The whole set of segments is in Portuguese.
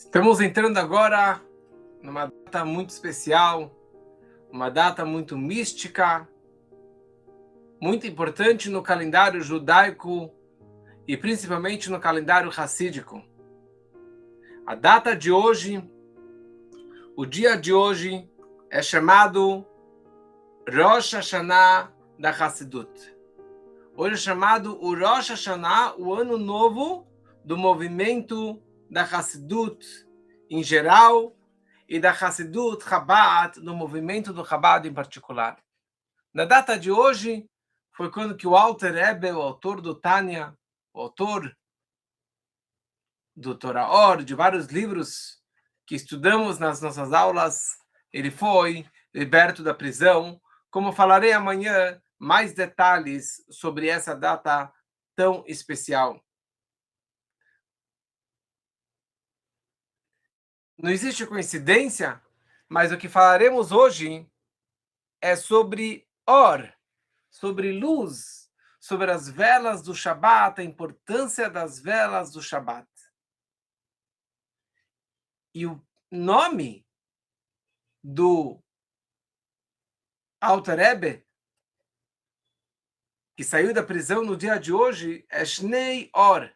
Estamos entrando agora numa data muito especial, uma data muito mística, muito importante no calendário judaico e principalmente no calendário racídico. A data de hoje, o dia de hoje, é chamado Rosh Hashanah da Hassidut. Hoje é chamado o Rosh Hashanah, o ano novo do movimento da Hassidut em geral e da Hassidut Chabad, no movimento do Chabad em particular. Na data de hoje, foi quando que o Alter Rebbe, o autor do Tânia, o autor do Torah, de vários livros que estudamos nas nossas aulas, ele foi liberto da prisão. Como falarei amanhã, mais detalhes sobre essa data tão especial. Não existe coincidência, mas o que falaremos hoje é sobre sobre luz, sobre as velas do Shabat, a importância das velas do Shabat. E o nome do Alter Rebbe, que saiu da prisão no dia de hoje, é Shnei Or,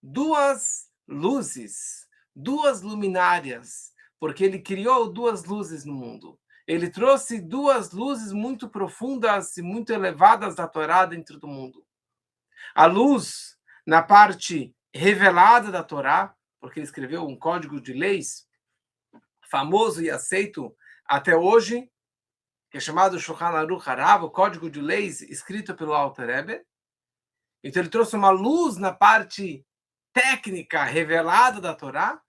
duas luzes, duas luminárias, porque ele criou duas luzes no mundo. Ele trouxe duas luzes muito profundas e muito elevadas da Torá dentro do mundo. A luz na parte revelada da Torá, porque ele escreveu um código de leis famoso e aceito até hoje, que é chamado Shulchan Aruch Harav, o código de leis escrito pelo Alter Rebbe. Então ele trouxe uma luz na parte técnica revelada da Torá,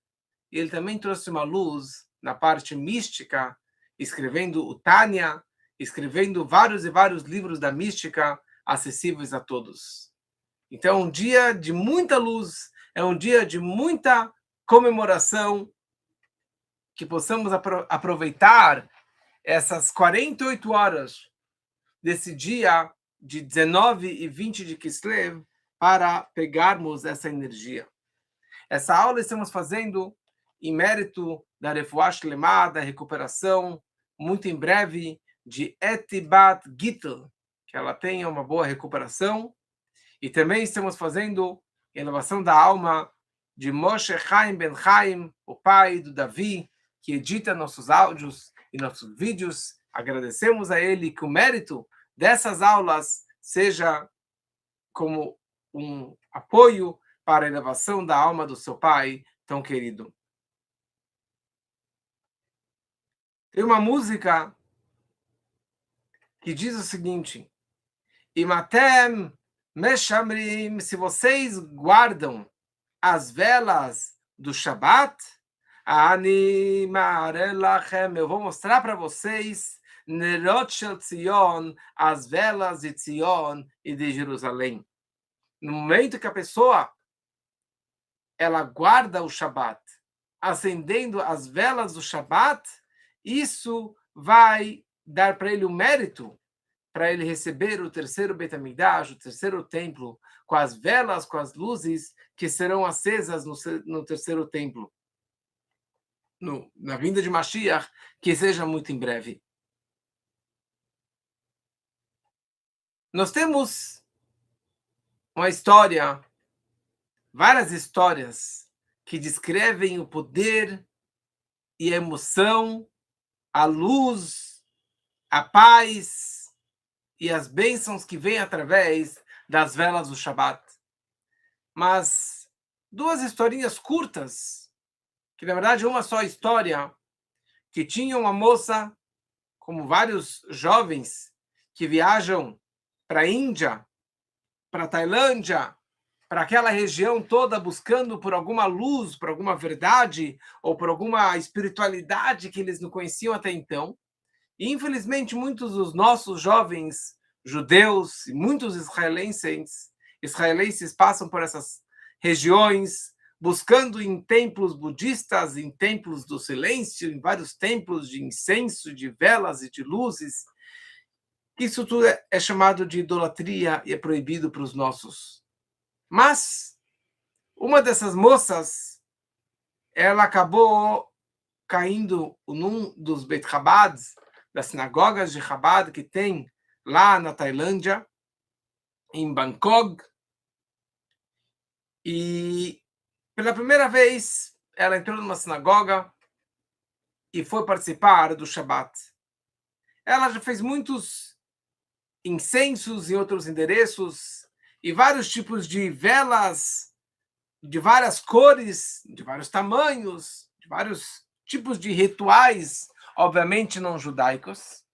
e ele também trouxe uma luz na parte mística, escrevendo o Tânia, escrevendo vários e vários livros da mística acessíveis a todos. Então é um dia de muita luz, é um dia de muita comemoração, que possamos aproveitar essas 48 horas desse dia de 19 e 20 de Kislev para pegarmos essa energia. Essa aula estamos fazendo em mérito da Refuah Shlemah, da recuperação, muito em breve, de Etibat Gittel, que ela tenha uma boa recuperação. E também estamos fazendo elevação da alma de Moshe Chaim Ben Chaim, o pai do Davi, que edita nossos áudios e nossos vídeos. Agradecemos a ele que o mérito dessas aulas seja como um apoio para a elevação da alma do seu pai tão querido. Tem uma música que diz o seguinte: Imatem Meshamrim, se vocês guardam as velas do Shabat, Ani Marelachem, eu vou mostrar para vocês Nerot Shel Tzion, as velas de Tzion e de Jerusalém. No momento que a pessoa ela guarda o Shabat, acendendo as velas do Shabat, isso vai dar para ele o mérito para ele receber o terceiro Beit HaMikdash, o terceiro templo, com as velas, com as luzes que serão acesas no terceiro templo, na vinda de Mashiach, que seja muito em breve. Nós temos uma história, várias histórias, que descrevem o poder e a emoção, a luz, a paz e as bênçãos que vêm através das velas do Shabat. Mas duas historinhas curtas, que na verdade uma só história, que tinha uma moça, como vários jovens que viajam para a Índia, para a Tailândia, para aquela região toda buscando por alguma luz, por alguma verdade ou por alguma espiritualidade que eles não conheciam até então. E, infelizmente, muitos dos nossos jovens judeus e muitos israelenses passam por essas regiões, buscando em templos budistas, em templos do silêncio, em vários templos de incenso, de velas e de luzes. Isso tudo é chamado de idolatria e é proibido para os nossos. Mas uma dessas moças ela acabou caindo num dos Beit Chabads, das sinagogas de Chabad que tem lá na Tailândia, em Bangkok, e pela primeira vez ela entrou numa sinagoga e foi participar do Shabat. Ela já fez muitos incensos em outros endereços e vários tipos de velas de várias cores, de vários tamanhos, de vários tipos de rituais, obviamente não judaicos.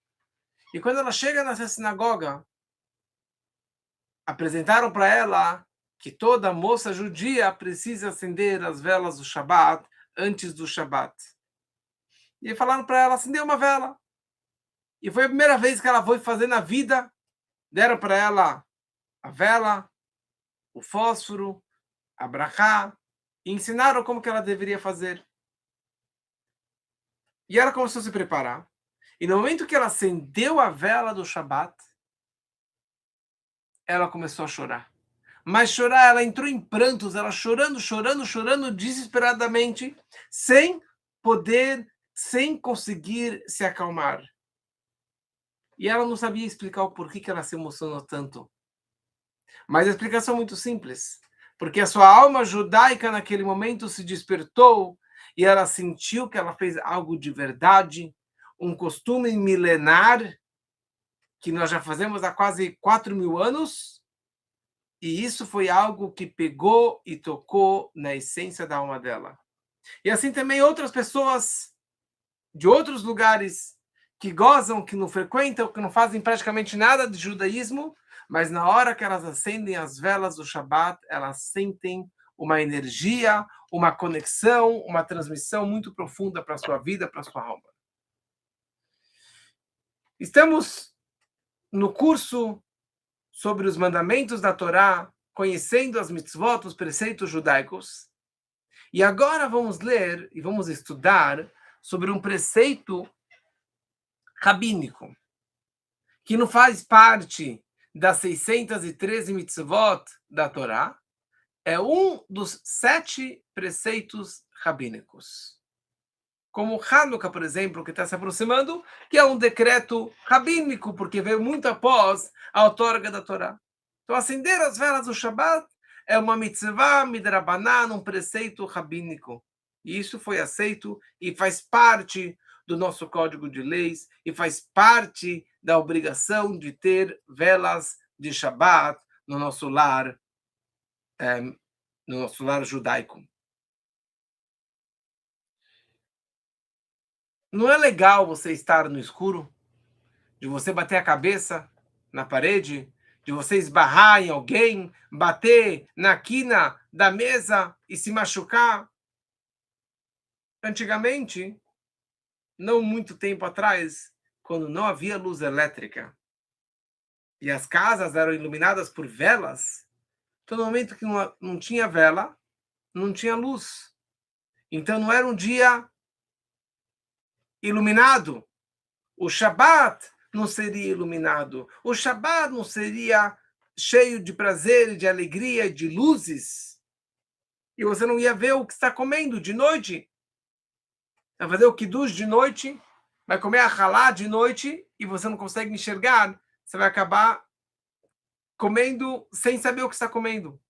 E quando ela chega nessa sinagoga, apresentaram para ela que toda moça judia precisa acender as velas do Shabat antes do Shabat. E falaram para ela acender uma vela. E foi a primeira vez que ela foi fazer na vida. Deram para ela a vela, o fósforo, a brachá, e ensinaram como que ela deveria fazer. E ela começou a se preparar. E no momento que ela acendeu a vela do Shabat, ela começou a chorar. Mas chorar, ela entrou em prantos, ela chorando, chorando, chorando desesperadamente, sem poder, sem conseguir se acalmar. E ela não sabia explicar o porquê que ela se emocionou tanto. Mas a explicação é muito simples. Porque a sua alma judaica naquele momento se despertou e ela sentiu que ela fez algo de verdade, um costume milenar que nós já fazemos há quase 4.000 anos, e isso foi algo que pegou e tocou na essência da alma dela. E assim também outras pessoas de outros lugares que gozam, que não frequentam, que não fazem praticamente nada de judaísmo, mas na hora que elas acendem as velas do Shabat, elas sentem uma energia, uma conexão, uma transmissão muito profunda para a sua vida, para a sua alma. Estamos no curso sobre os mandamentos da Torá, conhecendo as mitzvot, os preceitos judaicos. E agora vamos ler e vamos estudar sobre um preceito rabínico, que não faz parte das 613 mitzvot da Torá, é um dos 7 preceitos rabínicos. Como Hanukkah, por exemplo, que está se aproximando, que é um decreto rabínico, porque veio muito após a outorga da Torá. Então, acender as velas do Shabat é uma mitzvah midrabanan, um preceito rabínico. E isso foi aceito e faz parte do nosso código de leis e faz parte da obrigação de ter velas de Shabat no nosso lar, no nosso lar judaico. Não é legal você estar no escuro, de você bater a cabeça na parede, de você esbarrar em alguém, bater na quina da mesa e se machucar. Antigamente, não muito tempo atrás, quando não havia luz elétrica e as casas eram iluminadas por velas, então no momento que não tinha vela, não tinha luz. Então não era um dia iluminado. O Shabat não seria iluminado. O Shabat não seria cheio de prazer, de alegria, de luzes. E você não ia ver o que está comendo de noite. Vai fazer o kiddush de noite, vai comer a halá de noite e você não consegue enxergar. Você vai acabar comendo sem saber o que está comendo.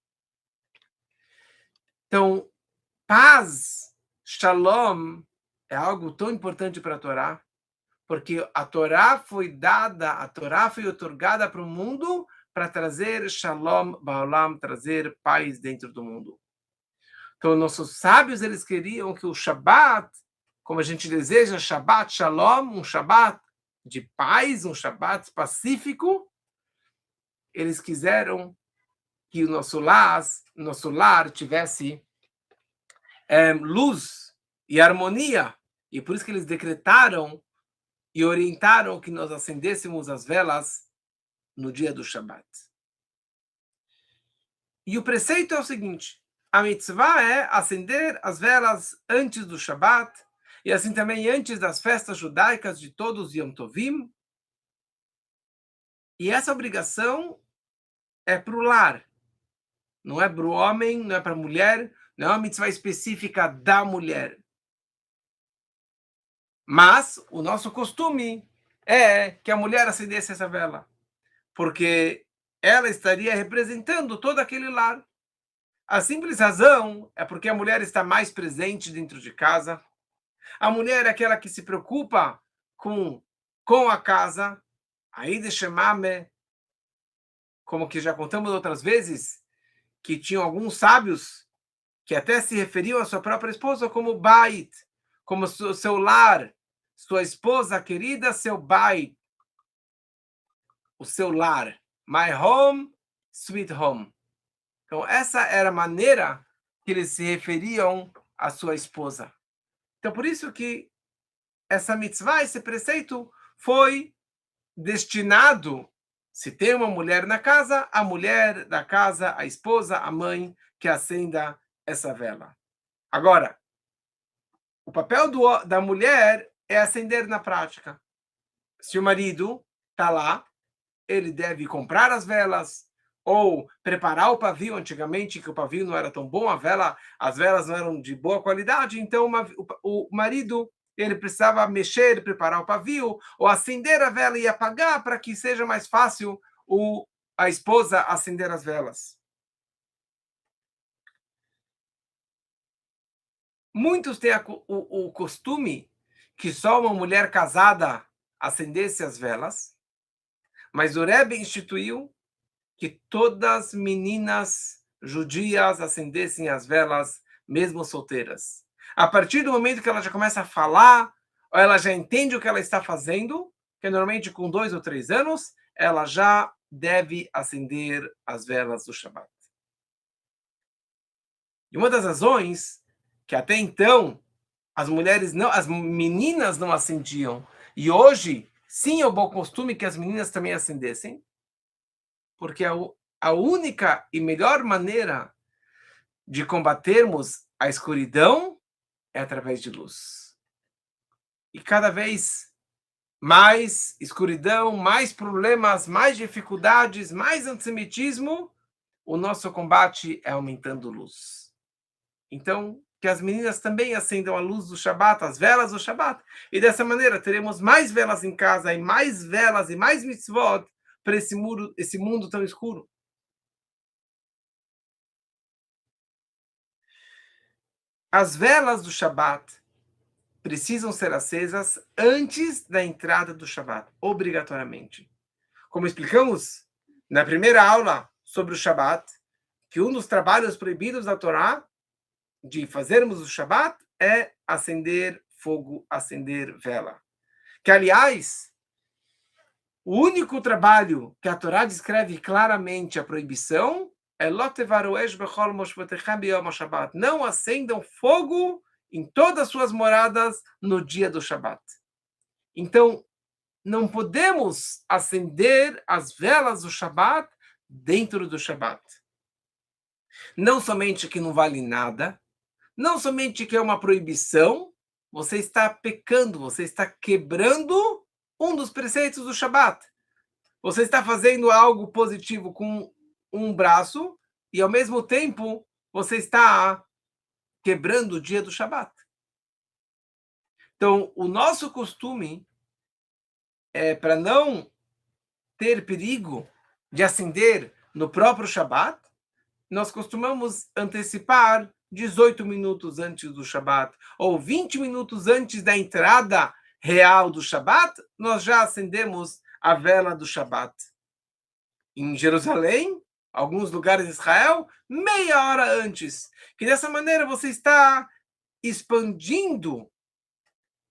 Então, paz, shalom, é algo tão importante para a Torá, porque a Torá foi dada, a Torá foi otorgada para o mundo para trazer shalom ba'olam, trazer paz dentro do mundo. Então, nossos sábios, eles queriam que o Shabat, como a gente deseja, Shabat shalom, um Shabat de paz, um Shabat pacífico, eles quiseram que o nosso lar tivesse luz e harmonia, e por isso que eles decretaram e orientaram que nós acendêssemos as velas no dia do Shabat. E o preceito é o seguinte: a mitzvah é acender as velas antes do Shabat, e assim também antes das festas judaicas de todos os Yom Tovim. E essa obrigação é para o lar, não é para o homem, não é para a mulher. não é uma mitzvah específica da mulher. Mas o nosso costume é que a mulher acendesse essa vela, porque ela estaria representando todo aquele lar. A simples razão é porque a mulher está mais presente dentro de casa. A mulher é aquela que se preocupa com a casa. Aí de chamame, como que já contamos outras vezes, que tinham alguns sábios que até se referiam à sua própria esposa como bait, como seu lar, sua esposa querida, seu bait, o seu lar. My home, sweet home. Então, essa era a maneira que eles se referiam à sua esposa. Então, por isso que essa mitzvah, esse preceito, foi destinado, se tem uma mulher na casa, a mulher da casa, a esposa, a mãe, que acenda essa vela. Agora, o papel da mulher é acender na prática. Se o marido está lá, ele deve comprar as velas ou preparar o pavio. Antigamente, que o pavio não era tão bom, as velas não eram de boa qualidade, então o marido ele precisava mexer, preparar o pavio, ou acender a vela e apagar para que seja mais fácil a esposa acender as velas. Muitos têm o costume que só uma mulher casada acendesse as velas, mas o Rebbe instituiu que todas as meninas judias acendessem as velas, mesmo solteiras. A partir do momento que ela já começa a falar, ou ela já entende o que ela está fazendo, que normalmente com 2 ou 3 anos, ela já deve acender as velas do Shabat. E uma das razões que até então as meninas não acendiam, e hoje sim é o bom costume que as meninas também acendessem, porque a única e melhor maneira de combatermos a escuridão é através de luz. E cada vez mais escuridão, mais problemas, mais dificuldades, mais antissemitismo, o nosso combate é aumentando luz. Então, que as meninas também acendam a luz do Shabat, as velas do Shabat, e dessa maneira teremos mais velas em casa, e mais velas e mais mitzvot para esse mundo tão escuro. As velas do Shabat precisam ser acesas antes da entrada do Shabat, obrigatoriamente. Como explicamos na primeira aula sobre o Shabat, que um dos trabalhos proibidos da Torá de fazermos o Shabat é acender fogo, acender vela. Que, aliás, o único trabalho que a Torá descreve claramente a proibição é não acendam fogo em todas as suas moradas no dia do Shabat. Então, não podemos acender as velas do Shabat dentro do Shabat. Não somente que não vale nada, não somente que é uma proibição, você está pecando, você está quebrando um dos preceitos do Shabat. Você está fazendo algo positivo com um braço e, ao mesmo tempo, você está quebrando o dia do Shabat. Então, o nosso costume é para não ter perigo de acender no próprio Shabat, nós costumamos antecipar 18 minutos antes do Shabat, ou 20 minutos antes da entrada real do Shabat, nós já acendemos a vela do Shabat. Em Jerusalém, alguns lugares de Israel, meia hora antes. Que dessa maneira você está expandindo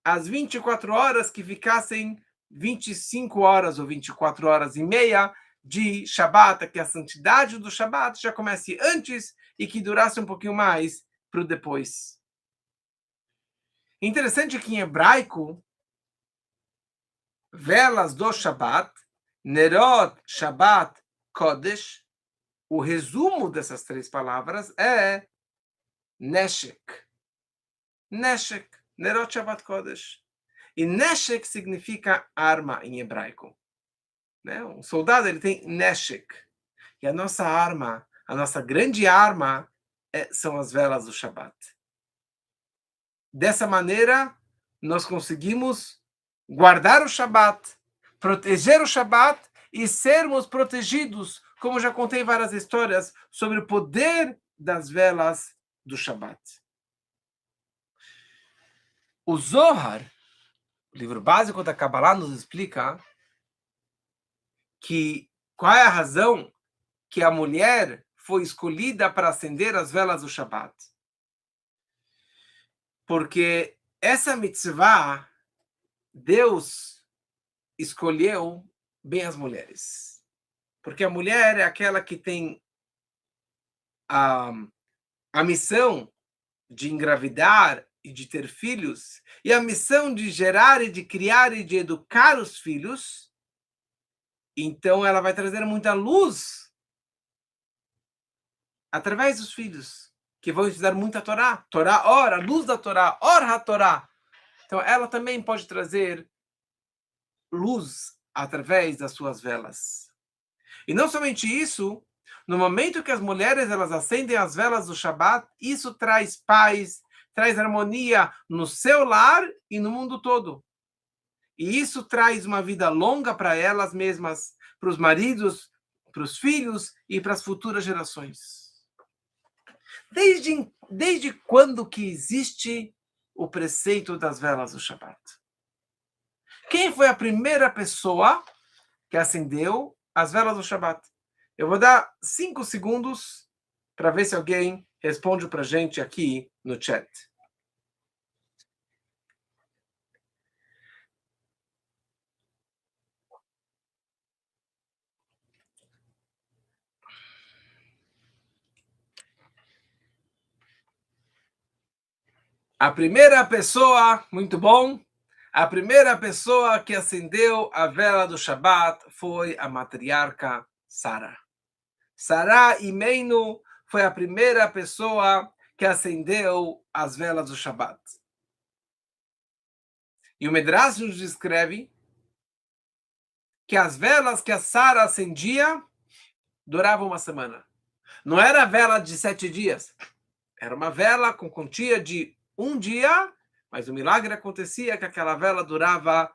as 24 horas que ficassem 25 horas ou 24 horas e meia de Shabat, que a santidade do Shabat já comece antes e que durasse um pouquinho mais para o depois. Interessante que em hebraico, velas do Shabat, Nerot Shabat Kodesh, o resumo dessas 3 palavras é Neshek. Neshek, Nerot Shabat Kodesh. E Neshek significa arma em hebraico. Né? Um soldado ele tem Neshek. E a nossa arma, a nossa grande arma são as velas do Shabat. Dessa maneira, nós conseguimos guardar o Shabat, proteger o Shabat e sermos protegidos, como já contei várias histórias sobre o poder das velas do Shabat. O Zohar, o livro básico da Kabbalah, nos explica que qual é a razão que a mulher foi escolhida para acender as velas do Shabat. Porque essa mitzvah, Deus escolheu bem as mulheres. Porque a mulher é aquela que tem a, a missão de engravidar e de ter filhos, e a missão de gerar e de criar e de educar os filhos. Então ela vai trazer muita luz através dos filhos, que vão estudar muita Torá. Torá, ora, luz da Torá, ora a Torá. Então ela também pode trazer luz através das suas velas. E não somente isso, no momento que as mulheres elas acendem as velas do Shabat, isso traz paz, traz harmonia no seu lar e no mundo todo. E isso traz uma vida longa para elas mesmas, para os maridos, para os filhos e para as futuras gerações. Desde quando que existe o preceito das velas do Shabat? Quem foi a primeira pessoa que acendeu as velas do Shabat? Eu vou dar 5 segundos para ver se alguém responde para a gente aqui no chat. A primeira pessoa, muito bom, a primeira pessoa que acendeu a vela do Shabat foi a matriarca Sara. Sara Imeinu foi a primeira pessoa que acendeu as velas do Shabat. E o Medrash nos descreve que as velas que a Sara acendia duravam uma semana. Não era a vela de 7 dias. Era uma vela com quantia de 1 dia, mas o milagre acontecia que aquela vela durava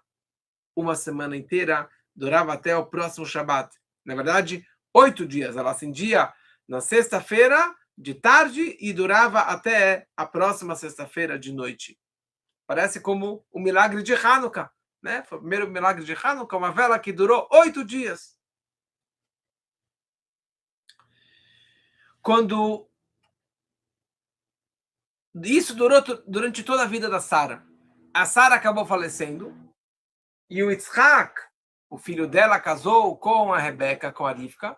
uma semana inteira, durava até o próximo Shabat. Na verdade, 8 dias. Ela acendia na sexta-feira de tarde e durava até a próxima sexta-feira de noite. Parece como o milagre de Hanukkah, né? Foi o primeiro milagre de Hanukkah, uma vela que durou 8 dias. Quando isso durou durante toda a vida da Sara. A Sara acabou falecendo e o Yitzhak, o filho dela, casou com a Rebeca, com a Rivka.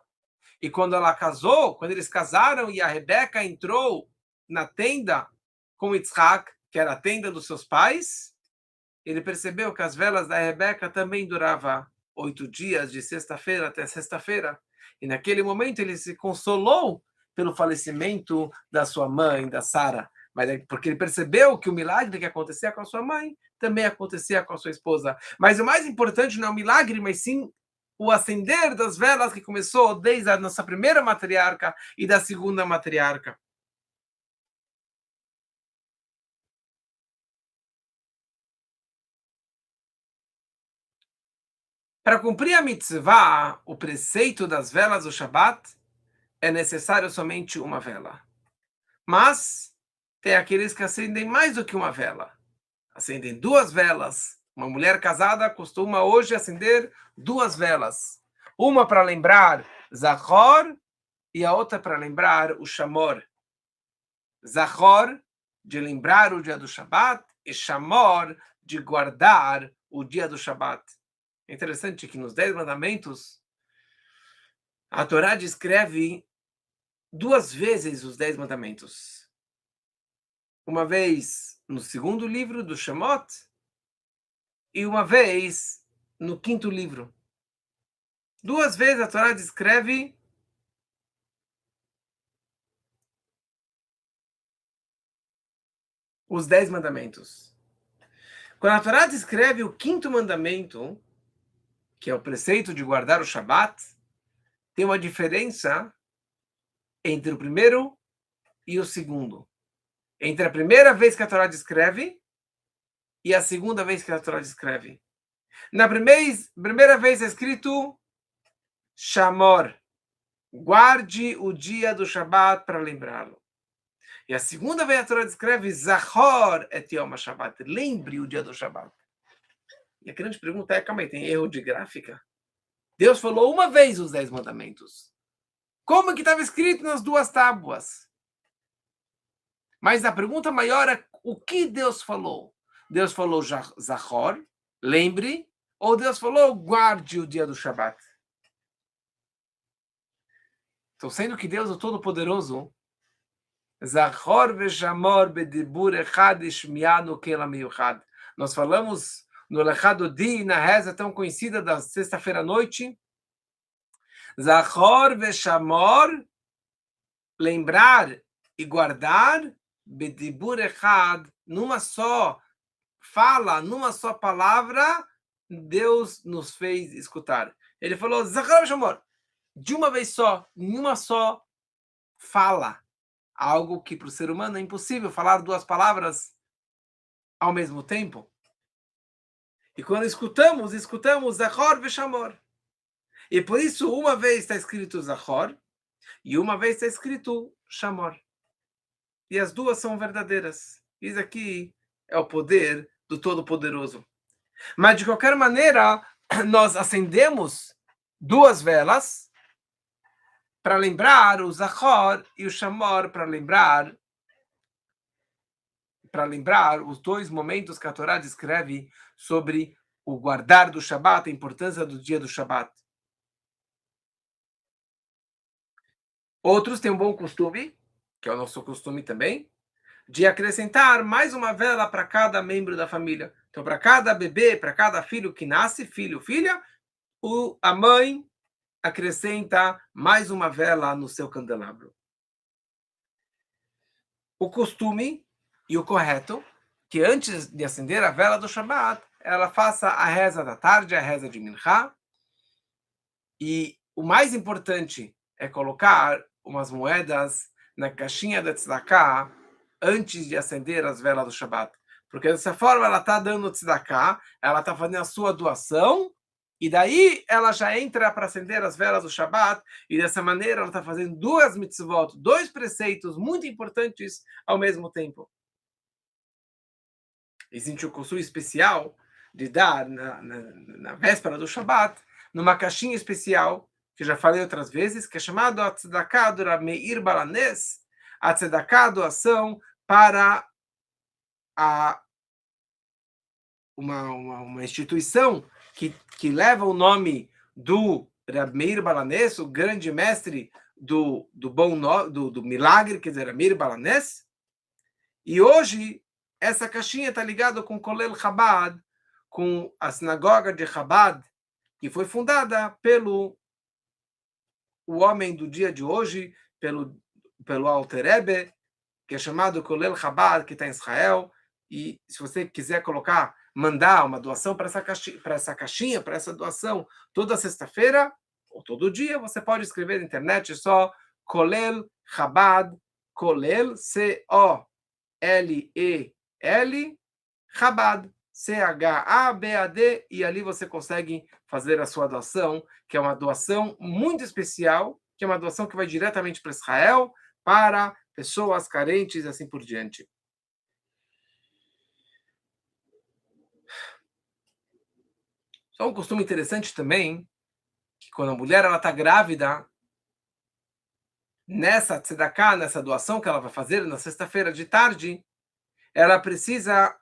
E quando ela casou, quando eles casaram e a Rebeca entrou na tenda com o Yitzhak, que era a tenda dos seus pais, ele percebeu que as velas da Rebeca também duravam 8 dias, de sexta-feira até sexta-feira. E naquele momento ele se consolou pelo falecimento da sua mãe, da Sara. Mas é porque ele percebeu que o milagre que acontecia com a sua mãe também acontecia com a sua esposa. Mas o mais importante não é o milagre, mas sim o acender das velas que começou desde a nossa primeira matriarca e da segunda matriarca. Para cumprir a mitzvah, o preceito das velas do Shabat, é necessário somente uma vela. Mas tem aqueles que acendem mais do que uma vela. Acendem 2 velas. Uma mulher casada costuma hoje acender 2 velas. Uma para lembrar Zachor e a outra para lembrar o Shamor. Zachor, de lembrar o dia do Shabat, e Shamor, de guardar o dia do Shabat. É interessante que nos 10 mandamentos, a Torá descreve 2 vezes os 10 mandamentos. Uma vez no segundo livro do Shemot e uma vez no quinto livro. 2 vezes a Torá descreve os 10 mandamentos. Quando a Torá descreve o quinto mandamento, que é o preceito de guardar o Shabat, tem uma diferença entre o primeiro e o segundo? Entre a primeira vez que a Torá descreve e a segunda vez que a Torá descreve. Na primeira vez é escrito Shamor, guarde o dia do Shabat para lembrá-lo. E a segunda vez a Torá descreve Zachor et Yom HaShabbat, lembre o dia do Shabat. E a grande pergunta é, calma aí, tem erro de gráfica? Deus falou uma vez os 10 mandamentos. Como que estava escrito nas duas tábuas? Mas a pergunta maior é o que Deus falou? Deus falou Zachor, lembre, ou Deus falou guarde o dia do Shabat? Então, sendo que Deus é o Todo-Poderoso, Zachor veshamor bedibur echad ishmianu kela miyuchad. Nós falamos no Lechad Odi, na reza tão conhecida da sexta-feira à noite, Zachor veshamor, lembrar e guardar, bedibur echad, numa só fala, numa só palavra, Deus nos fez escutar. Ele falou, Zachor veshamor, de uma vez só, em uma só fala. Algo que para o ser humano é impossível falar duas palavras ao mesmo tempo. E quando escutamos Zachor veshamor. E por isso, uma vez está escrito Zachor e uma vez está escrito Shamor. E as duas são verdadeiras. Isso aqui é o poder do Todo-Poderoso. Mas, de qualquer maneira, nós acendemos duas velas para lembrar o Zachor e o Shamor, para lembrar os dois momentos que a Torá descreve sobre o guardar do Shabat, a importância do dia do Shabat. Outros têm um bom costume, que é o nosso costume também, de acrescentar mais uma vela para cada membro da família. Então, para cada bebê, para cada filho que nasce, filho, filha, a mãe acrescenta mais uma vela no seu candelabro. O costume e o correto, que antes de acender a vela do Shabat, ela faça a reza da tarde, a reza de Minchá. E o mais importante é colocar umas moedas na caixinha da tzedakah antes de acender as velas do Shabat. Porque dessa forma ela está dando tzedakah, ela está fazendo a sua doação, e daí ela já entra para acender as velas do Shabat, e dessa maneira ela está fazendo duas mitzvot, dois preceitos muito importantes ao mesmo tempo. Existe um costume especial de dar na véspera do Shabat, numa caixinha especial, que já falei outras vezes, que é chamado a Tzedakah do Rav Meir Balanés, a Tzedakah, doação para uma instituição que leva o nome do Rav Meir Balanés, o grande mestre do milagre, quer dizer, Rav Meir Balanés. E hoje, essa caixinha está ligada com Kolel Chabad, com a sinagoga de Chabad, que foi fundada pelo o homem do dia de hoje, pelo Alter Rebbe, que é chamado Kolel Chabad, que está em Israel. E se você quiser mandar uma doação para essa caixinha, para essa doação, toda sexta-feira, ou todo dia, você pode escrever na internet só Kolel Chabad, Kolel, C-O-L-E-L, Chabad, C-H-A-B-A-D, e ali você consegue fazer a sua doação, que é uma doação muito especial, que é uma doação que vai diretamente para Israel, para pessoas carentes e assim por diante. Só um costume interessante também, que quando a mulher está grávida, nessa tzedakah, nessa doação que ela vai fazer na sexta-feira de tarde, ela precisa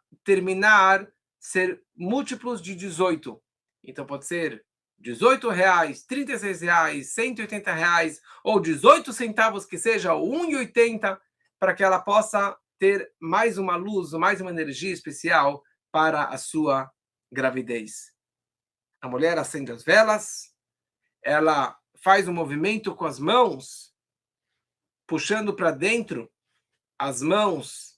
ser múltiplos de 18. Então pode ser R$18, R$36, R$180, ou 18 centavos, que seja 1,80, para que ela possa ter mais uma luz, mais uma energia especial para a sua gravidez. A mulher acende as velas, ela faz um movimento com as mãos, puxando para dentro as mãos,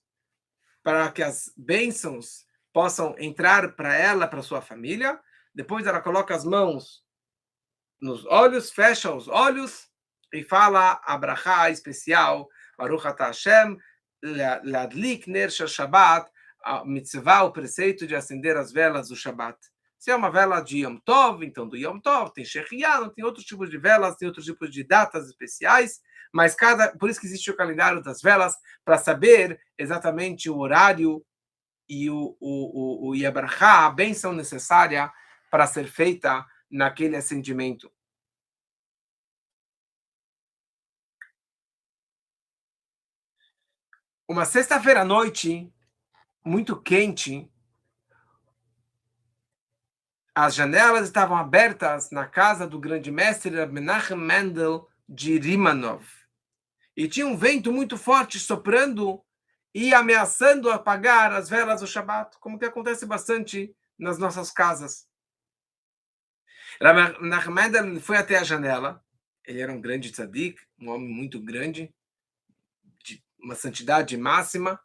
para que as bênçãos possam entrar para ela, para sua família. Depois ela coloca as mãos nos olhos, fecha os olhos e fala a brachá especial, Baruch Atah Hashem, Ladlik Ner Shel Shabbat, a mitzvah, o preceito de acender as velas do Shabbat. Se é uma vela de Yom Tov, então do Yom Tov, tem Shechiah, tem outros tipos de velas, tem outros tipos de datas especiais, mas por isso que existe o calendário das velas, para saber exatamente o horário e o Yabrachá, a bênção necessária para ser feita naquele acendimento. Uma sexta-feira à noite, muito quente, as janelas estavam abertas na casa do grande mestre Menachem Mendel de Rimanov. E tinha um vento muito forte soprando e ameaçando apagar as velas do Shabat, como que acontece bastante nas nossas casas. Menachem Mendel foi até a janela. Ele era um grande tzadik, um homem muito grande, de uma santidade máxima.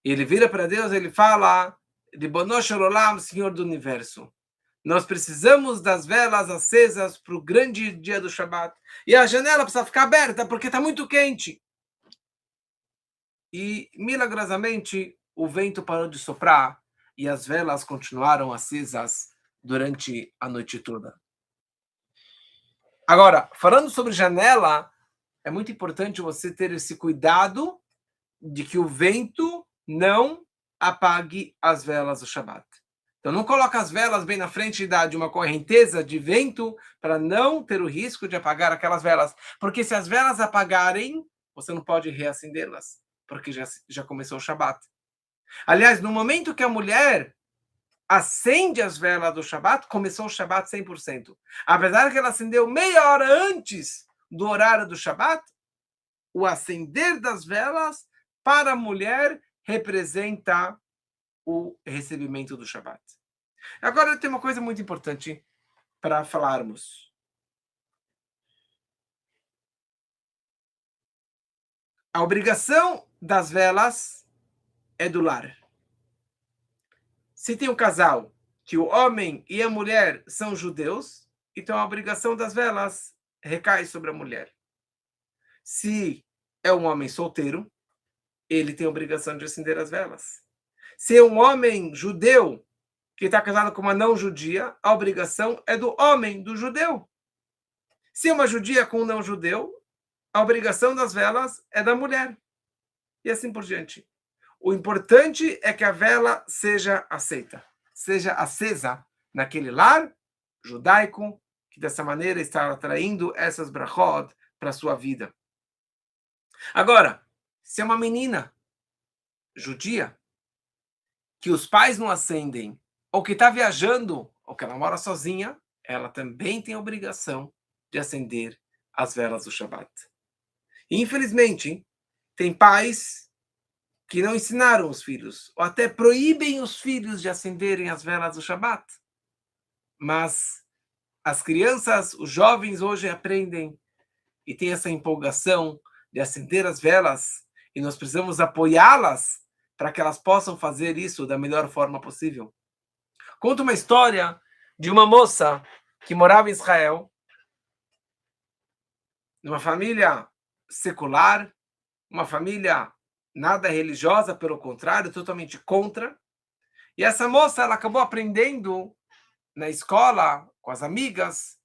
E ele vira para Deus, ele fala: Ribono shel olam, Senhor do Universo, nós precisamos das velas acesas para o grande dia do Shabat. E a janela precisa ficar aberta porque está muito quente. E, milagrosamente, o vento parou de soprar e as velas continuaram acesas durante a noite toda. Agora, falando sobre janela, é muito importante você ter esse cuidado de que o vento não apague as velas do Shabat. Então, não coloca as velas bem na frente de uma correnteza de vento para não ter o risco de apagar aquelas velas. Porque se as velas apagarem, você não pode reacendê-las, porque já começou o Shabat. Aliás, no momento que a mulher acende as velas do Shabat, começou o Shabat 100%. Apesar que ela acendeu meia hora antes do horário do Shabat, o acender das velas para a mulher representa o recebimento do Shabat. Agora tem uma coisa muito importante para falarmos. A obrigação das velas é do lar. Se tem um casal que o homem e a mulher são judeus, então a obrigação das velas recai sobre a mulher. Se é um homem solteiro, ele tem a obrigação de acender as velas. Se é um homem judeu que está casado com uma não judia, a obrigação é do homem, do judeu. Se é uma judia com um não judeu, a obrigação das velas é da mulher. E assim por diante. O importante é que a vela seja aceita, seja acesa naquele lar judaico, que dessa maneira está atraindo essas brachot para a sua vida. Agora, se é uma menina judia, que os pais não acendem, ou que está viajando, ou que ela mora sozinha, ela também tem a obrigação de acender as velas do Shabat. E, infelizmente, tem pais que não ensinaram os filhos, ou até proíbem os filhos de acenderem as velas do Shabat. Mas as crianças, os jovens hoje aprendem e têm essa empolgação de acender as velas, e nós precisamos apoiá-las para que elas possam fazer isso da melhor forma possível. Conto uma história de uma moça que morava em Israel, numa família secular, uma família nada religiosa, pelo contrário, totalmente contra. E essa moça, ela acabou aprendendo na escola, com as amigas,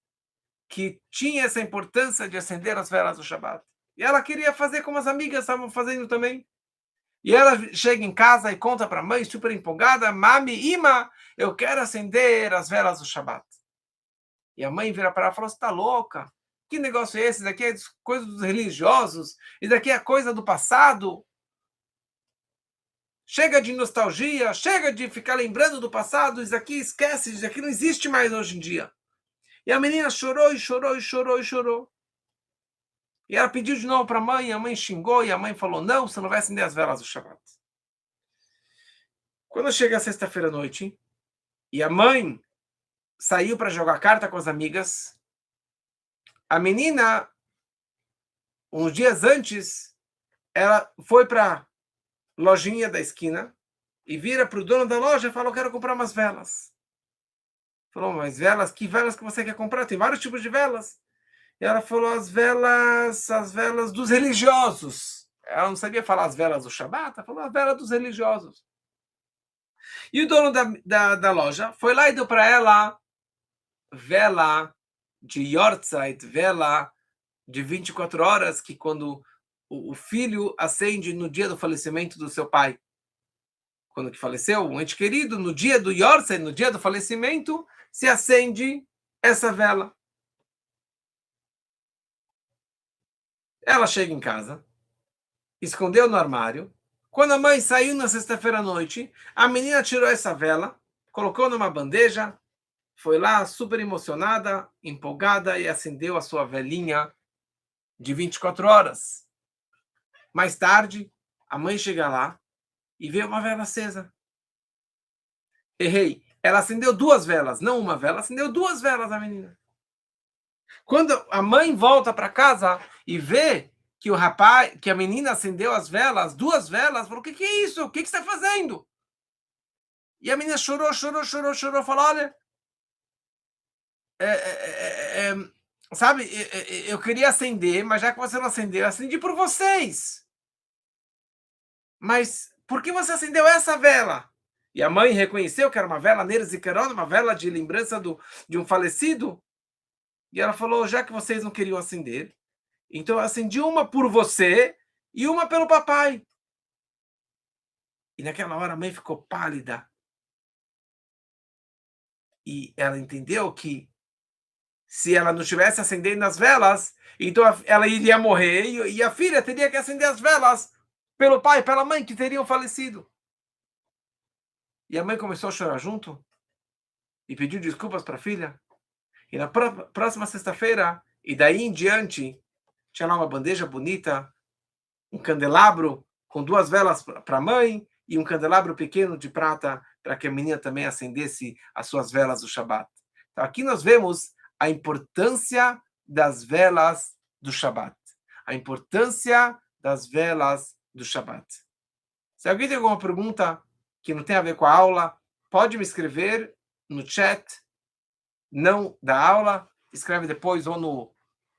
que tinha essa importância de acender as velas do Shabat. E ela queria fazer como as amigas estavam fazendo também. E ela chega em casa e conta para a mãe, super empolgada: Mami, Ima, eu quero acender as velas do Shabat. E a mãe vira para ela e fala: você está louca? Que negócio é esse? Isso daqui é coisa dos religiosos? Isso daqui é coisa do passado? Chega de nostalgia, chega de ficar lembrando do passado, isso aqui esquece, isso aqui não existe mais hoje em dia. E a menina chorou e chorou e chorou e chorou. E ela pediu de novo para a mãe xingou e a mãe falou: não, você não vai acender as velas do Shabat. Quando chega a sexta-feira à noite e a mãe saiu para jogar carta com as amigas, a menina, uns dias antes, ela foi para lojinha da esquina e vira para o dono da loja e fala: eu quero comprar umas velas. Falou: mas velas? Que velas que você quer comprar? Tem vários tipos de velas. E ela falou: as velas dos religiosos. Ela não sabia falar as velas do Shabat, ela falou a vela dos religiosos. E o dono da loja foi lá e deu para ela vela de Yortzeit, vela de 24 horas, que quando o filho acende no dia do falecimento do seu pai. Quando que faleceu um ente querido, no dia do Yortzeit, no dia do falecimento, se acende essa vela. Ela chega em casa, escondeu no armário. Quando a mãe saiu na sexta-feira à noite, a menina tirou essa vela, colocou numa bandeja, foi lá super emocionada, empolgada e acendeu a sua velinha de 24 horas. Mais tarde, a mãe chega lá e vê uma vela acesa. Errei. Ela acendeu duas velas, não uma vela, acendeu duas velas a menina. Quando a mãe volta para casa e vê que o rapaz, que a menina acendeu as velas, duas velas, falou: que é isso? O que você está fazendo? E a menina chorou, chorou, chorou, chorou, falou: olha, é, é, é, sabe, eu queria acender, mas já que você não acendeu, eu acendi por vocês. Mas por que você acendeu essa vela? E a mãe reconheceu que era uma vela Ner Zikaron, uma vela de lembrança de um falecido. E ela falou: já que vocês não queriam acender, então eu acendi uma por você e uma pelo papai. E naquela hora a mãe ficou pálida. E ela entendeu que se ela não estivesse acendendo as velas, então ela iria morrer e a filha teria que acender as velas pelo pai e pela mãe que teriam falecido. E a mãe começou a chorar junto e pediu desculpas para a filha. E na próxima sexta-feira, e daí em diante, tinha lá uma bandeja bonita, um candelabro com duas velas para a mãe e um candelabro pequeno de prata para que a menina também acendesse as suas velas do Shabat. Então, aqui nós vemos a importância das velas do Shabat. A importância das velas do Shabat. Se alguém tem alguma pergunta que não tem a ver com a aula, pode me escrever no chat, não da aula, escreve depois ou no,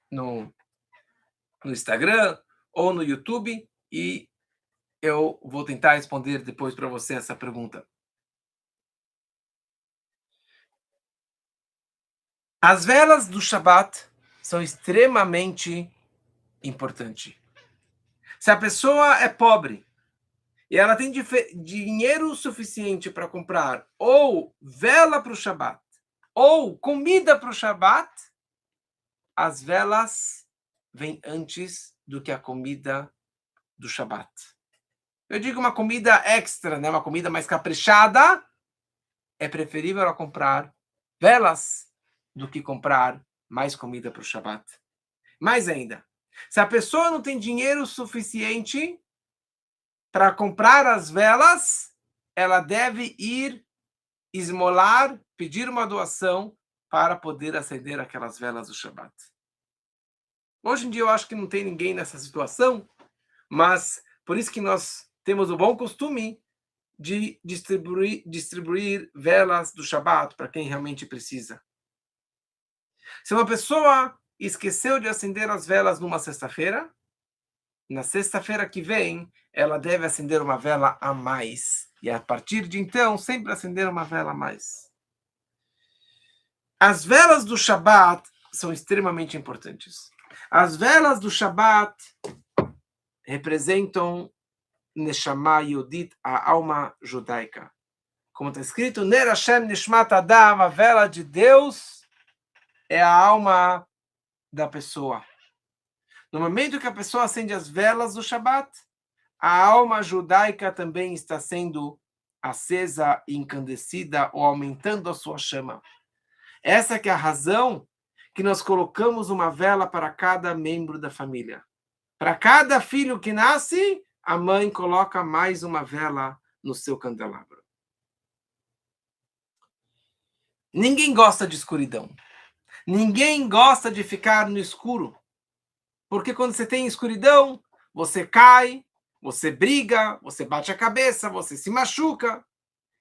no Instagram ou no YouTube e eu vou tentar responder depois para você essa pergunta. As velas do Shabat são extremamente importantes. Se a pessoa é pobre e ela tem dinheiro suficiente para comprar ou vela para o Shabat ou comida para o Shabat, as velas vêm antes do que a comida do Shabat. Eu digo uma comida extra, né? Uma comida mais caprichada, é preferível ela comprar velas do que comprar mais comida para o Shabat. Mais ainda, se a pessoa não tem dinheiro suficiente para comprar as velas, ela deve ir esmolar, pedir uma doação para poder acender aquelas velas do Shabat. Hoje em dia eu acho que não tem ninguém nessa situação, mas por isso que nós temos o bom costume de distribuir velas do Shabat para quem realmente precisa. Se uma pessoa esqueceu de acender as velas numa sexta-feira, na sexta-feira que vem, ela deve acender uma vela a mais. E a partir de então, sempre acender uma vela a mais. As velas do Shabat são extremamente importantes. As velas do Shabat representam Neshama Yodit, a alma judaica. Como está escrito, Ner Hashem Nishmat Adam, a vela de Deus é a alma da pessoa. No momento que a pessoa acende as velas do Shabat, a alma judaica também está sendo acesa, incandescida ou aumentando a sua chama. Essa que é a razão que nós colocamos uma vela para cada membro da família. Para cada filho que nasce, a mãe coloca mais uma vela no seu candelabro. Ninguém gosta de escuridão. Ninguém gosta de ficar no escuro. Porque quando você tem escuridão, você cai, você briga, você bate a cabeça, você se machuca.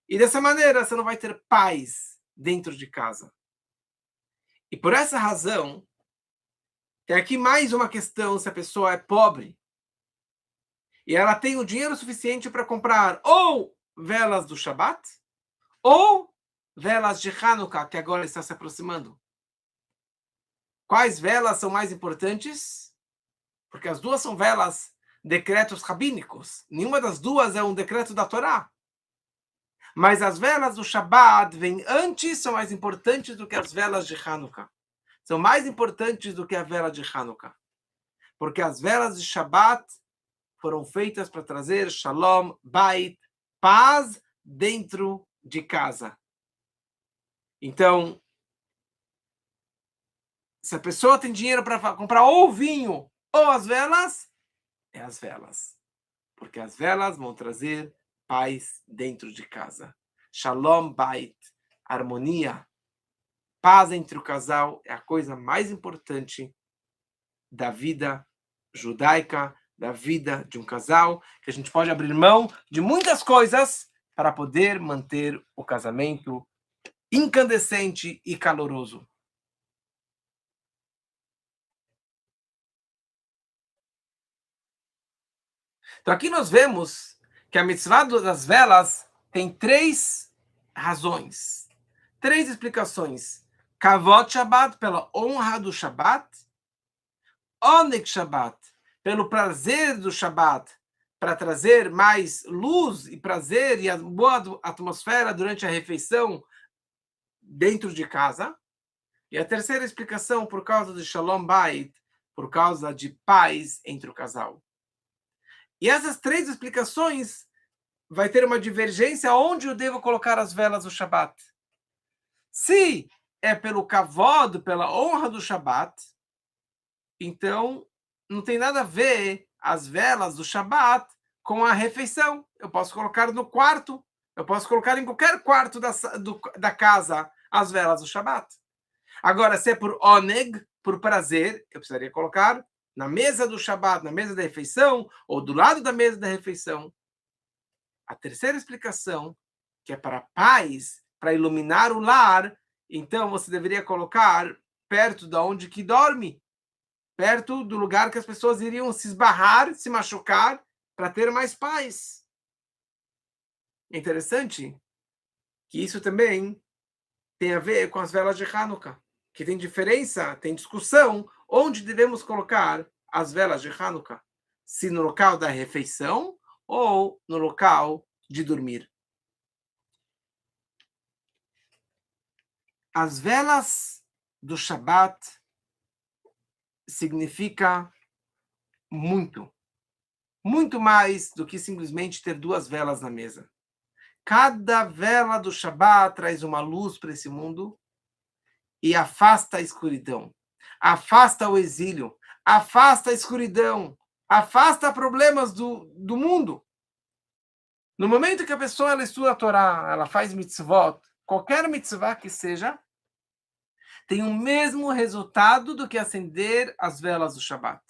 E dessa maneira você não vai ter paz dentro de casa. E por essa razão, tem aqui mais uma questão se a pessoa é pobre. e ela tem o dinheiro suficiente para comprar ou velas do Shabat, ou velas de Hanukkah, que agora está se aproximando. Quais velas são mais importantes? Porque as duas são velas, decretos rabínicos. Nenhuma das duas é um decreto da Torá. Mas as velas do Shabat vêm antes, são mais importantes do que as velas de Hanukkah. São mais importantes do que a vela de Hanukkah. Porque as velas de Shabat foram feitas para trazer Shalom, Bait, paz dentro de casa. Então, se a pessoa tem dinheiro para comprar ou vinho ou as velas, é as velas. Porque as velas vão trazer paz dentro de casa. Shalom Bait, harmonia, paz entre o casal é a coisa mais importante da vida judaica, da vida de um casal, que a gente pode abrir mão de muitas coisas para poder manter o casamento incandescente e caloroso. Então aqui nós vemos que a mitzvah das velas tem 3 razões, 3 explicações. Kavod Shabbat, pela honra do Shabbat. Oneg Shabbat, pelo prazer do Shabbat, para trazer mais luz e prazer e a boa atmosfera durante a refeição dentro de casa. E a terceira explicação, por causa de Shalom Bait, por causa de paz entre o casal. E essas 3 explicações vai ter uma divergência onde eu devo colocar as velas do Shabat. Se é pelo kavod, pela honra do Shabat, então não tem nada a ver as velas do Shabat com a refeição. Eu posso colocar no quarto, eu posso colocar em qualquer quarto da casa as velas do Shabat. Agora, se é por oneg, por prazer, eu precisaria colocar na mesa do Shabat, na mesa da refeição, ou do lado da mesa da refeição. A terceira explicação, que é para paz, para iluminar o lar, então você deveria colocar perto de onde que dorme, perto do lugar que as pessoas iriam se esbarrar, se machucar, para ter mais paz. É interessante que isso também tem a ver com as velas de Hanukkah, que tem diferença, tem discussão, onde devemos colocar as velas de Hanukkah. Se no local da refeição ou no local de dormir. As velas do Shabat significa muito, muito mais do que simplesmente ter 2 velas na mesa. Cada vela do Shabat traz uma luz para esse mundo e afasta a escuridão, afasta o exílio, afasta a escuridão, afasta problemas do mundo. No momento que a pessoa ela estuda a Torá, ela faz mitzvot, qualquer mitzvah que seja, tem o mesmo resultado do que acender as velas do Shabat.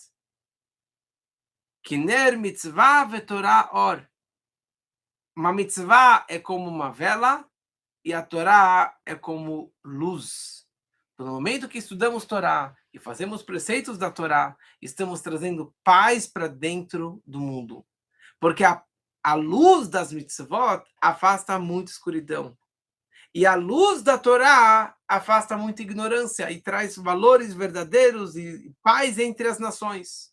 Kiner mitzvah vetorá or. Uma mitzvah é como uma vela e a Torá é como luz. No momento que estudamos Torá e fazemos preceitos da Torá, estamos trazendo paz para dentro do mundo. Porque a luz das mitzvot afasta muita escuridão. E a luz da Torá afasta muita ignorância e traz valores verdadeiros e paz entre as nações.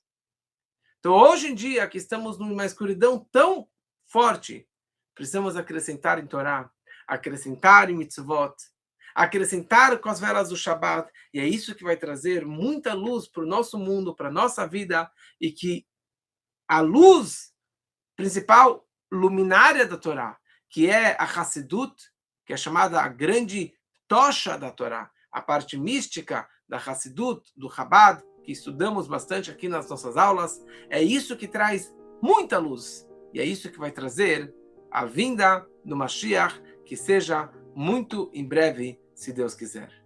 Então, hoje em dia, que estamos numa escuridão tão forte, precisamos acrescentar em Torá, acrescentar em mitzvot, acrescentar com as velas do Shabat, e é isso que vai trazer muita luz para o nosso mundo, para a nossa vida, e que a luz principal, luminária da Torá, que é a Hassidut, que é chamada a grande tocha da Torá, a parte mística da Hassidut, do Chabad, que estudamos bastante aqui nas nossas aulas, é isso que traz muita luz, e é isso que vai trazer a vinda do Mashiach, que seja muito em breve, se Deus quiser.